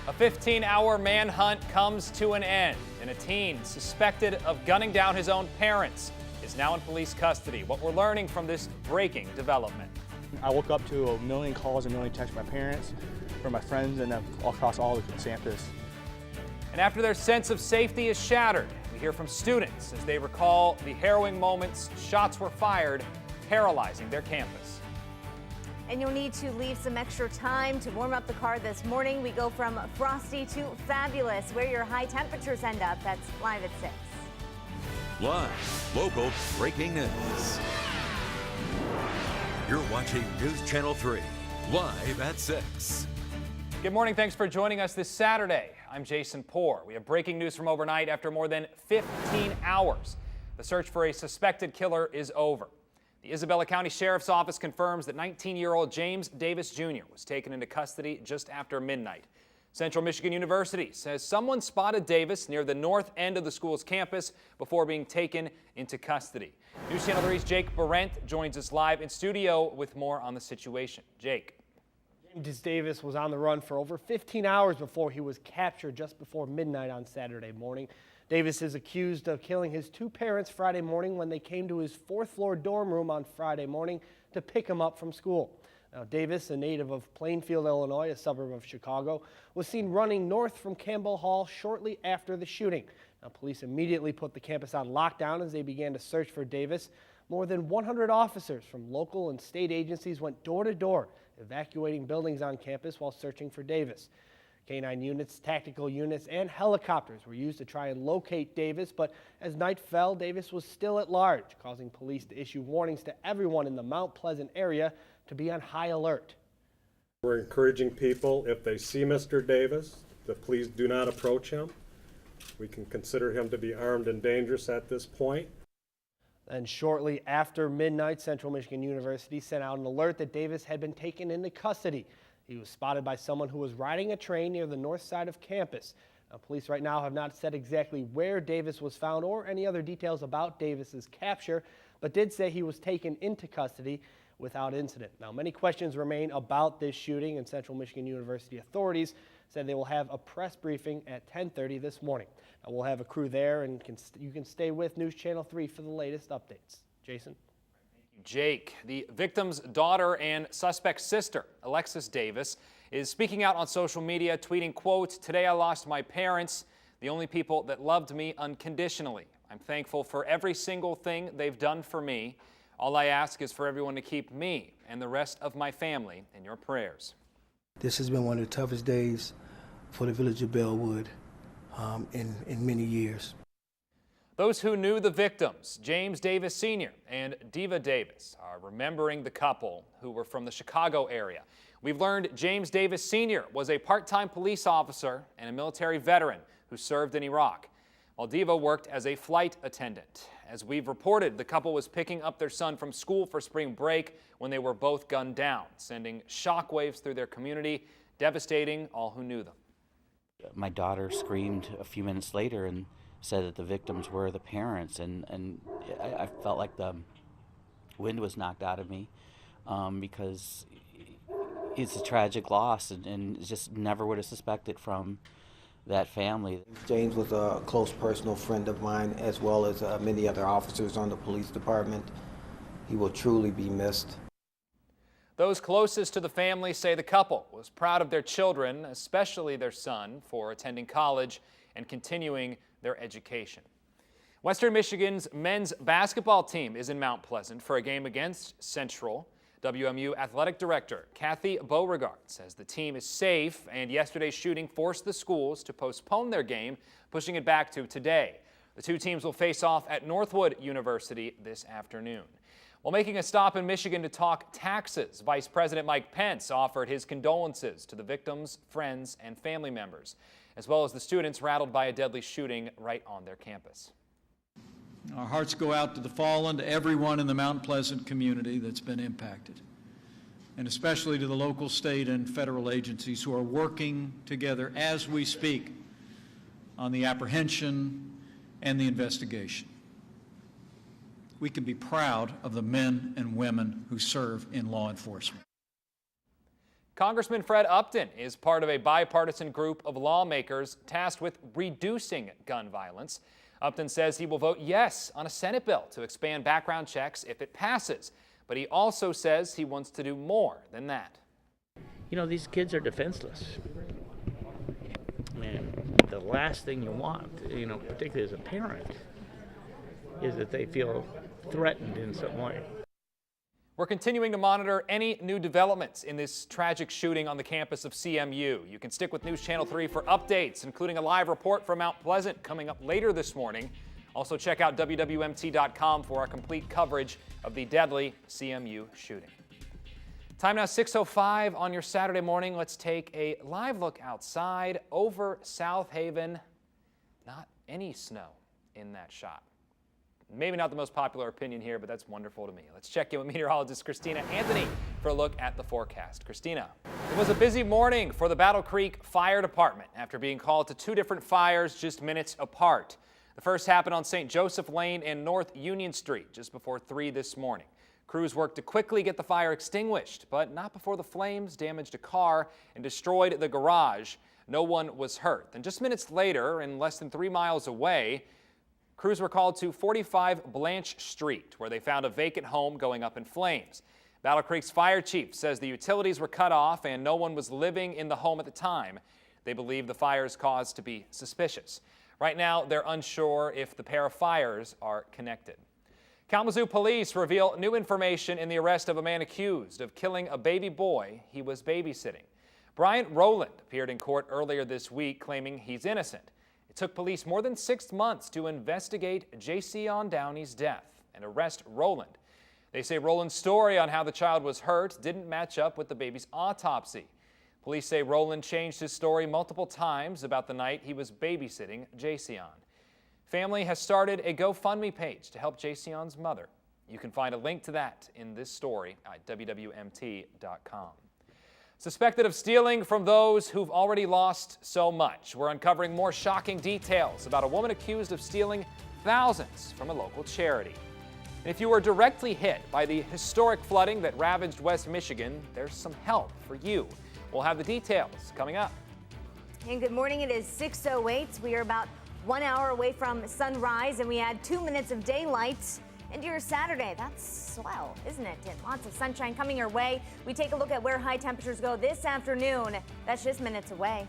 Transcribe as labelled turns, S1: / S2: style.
S1: A 15-hour manhunt comes to an end, and a teen suspected of gunning down his own parents is now in police custody. What we're learning from this breaking development.
S2: I woke up to a million calls, a million texts from my parents, from my friends, and all across all the campus.
S1: And after their sense of safety is shattered, we hear from students as they recall the harrowing moments shots were fired, paralyzing their campus.
S3: And you'll need to leave some extra time to warm up the car this morning. We go from frosty to fabulous, where your high temperatures end up. That's live at 6.
S4: Live, local breaking news. You're watching News Channel 3, live at 6.
S1: Good morning. Thanks for joining us this Saturday. I'm Jason Poor. We have breaking news from overnight. After more than 15 hours, the search for a suspected killer is over. The Isabella County Sheriff's Office confirms that 19-year-old James Davis Jr. was taken into custody just after midnight. Central Michigan University says someone spotted Davis near the north end of the school's campus before being taken into custody. News Channel 3's Jake Barrent joins us live in studio with more on the situation. Jake.
S5: James Davis was on the run for over 15 hours before he was captured just before midnight on Saturday morning. Davis is accused of killing his two parents Friday morning when they came to his fourth-floor dorm room on Friday morning to pick him up from school. Now, Davis, a native of Plainfield, Illinois, a suburb of Chicago, was seen running north from Campbell Hall shortly after the shooting. Now, police immediately put the campus on lockdown as they began to search for Davis. More than 100 officers from local and state agencies went door to door, evacuating buildings on campus while searching for Davis. Canine units, tactical units, and helicopters were used to try and locate Davis, but as night fell, Davis was still at large, causing police to issue warnings to everyone in the Mount Pleasant area to be on high alert.
S6: We're encouraging people, if they see Mr. Davis, to please do not approach him. We can consider him to be armed and dangerous at this point.
S5: Then shortly after midnight, Central Michigan University sent out an alert that Davis had been taken into custody. He was spotted by someone who was riding a train near the north side of campus. Now, police right now have not said exactly where Davis was found or any other details about Davis's capture, but did say he was taken into custody without incident. Now, many questions remain about this shooting, and Central Michigan University authorities said they will have a press briefing at 10:30 this morning. Now, we'll have a crew there, and you can stay with News Channel 3 for the latest updates. Jason?
S1: Jake, the victim's daughter and suspect's sister, Alexis Davis, is speaking out on social media, tweeting, quote, "Today I lost my parents, the only people that loved me unconditionally. I'm thankful for every single thing they've done for me. All I ask is for everyone to keep me and the rest of my family in your prayers."
S7: This has been one of the toughest days for the village of Bellwood in many years.
S1: Those who knew the victims, James Davis Sr. and Diva Davis, are remembering the couple who were from the Chicago area. We've learned James Davis Sr. was a part-time police officer and a military veteran who served in Iraq, while Diva worked as a flight attendant. As we've reported, the couple was picking up their son from school for spring break when they were both gunned down, sending shockwaves through their community, devastating all who knew them.
S8: My daughter screamed a few minutes later and said that the victims were the parents, and I felt like the wind was knocked out of me because it's a tragic loss, and just never would have suspected from that family.
S7: James was a close personal friend of mine, as well as many other officers on the police department. He will truly be missed.
S1: Those closest to the family say the couple was proud of their children, especially their son, for attending college and continuing their education. Western Michigan's men's basketball team is in Mount Pleasant for a game against Central. WMU Athletic Director Kathy Beauregard says the team is safe, and yesterday's shooting forced the schools to postpone their game, pushing it back to today. The two teams will face off at Northwood University this afternoon. While making a stop in Michigan to talk taxes, Vice President Mike Pence offered his condolences to the victims, friends, and family members, as well as the students rattled by a deadly shooting right on their campus.
S9: Our hearts go out to the fallen, to everyone in the Mount Pleasant community that's been impacted, and especially to the local, state, and federal agencies who are working together as we speak on the apprehension and the investigation. We can be proud of the men and women who serve in law enforcement.
S1: Congressman Fred Upton is part of a bipartisan group of lawmakers tasked with reducing gun violence. Upton says he will vote yes on a Senate bill to expand background checks if it passes, but he also says he wants to do more than that.
S10: You know, these kids are defenseless. And the last thing you want, you know, particularly as a parent, is that they feel threatened in some way.
S1: We're continuing to monitor any new developments in this tragic shooting on the campus of CMU. You can stick with News Channel 3 for updates, including a live report from Mount Pleasant coming up later this morning. Also check out WWMT.com for our complete coverage of the deadly CMU shooting. Time now 6:05 on your Saturday morning. Let's take a live look outside over South Haven. Not any snow in that shot. Maybe not the most popular opinion here, but that's wonderful to me. Let's check in with meteorologist Christina Anthony for a look at the forecast. Christina. It was a busy morning for the Battle Creek Fire Department after being called to two different fires just minutes apart. The first happened on St. Joseph Lane and North Union Street just before 3 this morning. Crews worked to quickly get the fire extinguished, but not before the flames damaged a car and destroyed the garage. No one was hurt. Then just minutes later, and less than 3 miles away, crews were called to 45 Blanche Street, where they found a vacant home going up in flames. Battle Creek's fire chief says the utilities were cut off and no one was living in the home at the time. They believe the fire's cause to be suspicious. Right now, they're unsure if the pair of fires are connected. Kalamazoo police reveal new information in the arrest of a man accused of killing a baby boy he was babysitting. Bryant Rowland appeared in court earlier this week claiming he's innocent. It took police more than 6 months to investigate Jayceon Downey's death and arrest Rowland. They say Rowland's story on how the child was hurt didn't match up with the baby's autopsy. Police say Rowland changed his story multiple times about the night he was babysitting Jayceon. Family has started a GoFundMe page to help Jayceon's mother. You can find a link to that in this story at WWMT.com. Suspected of stealing from those who've already lost so much. We're uncovering more shocking details about a woman accused of stealing thousands from a local charity. And if you were directly hit by the historic flooding that ravaged West Michigan, there's some help for you. We'll have the details coming up.
S3: And good morning. It is 6:08. We are about 1 hour away from sunrise, and we had 2 minutes of daylight into your Saturday. That's swell, isn't it? And lots of sunshine coming your way. We take a look at where high temperatures go this afternoon. That's just minutes away.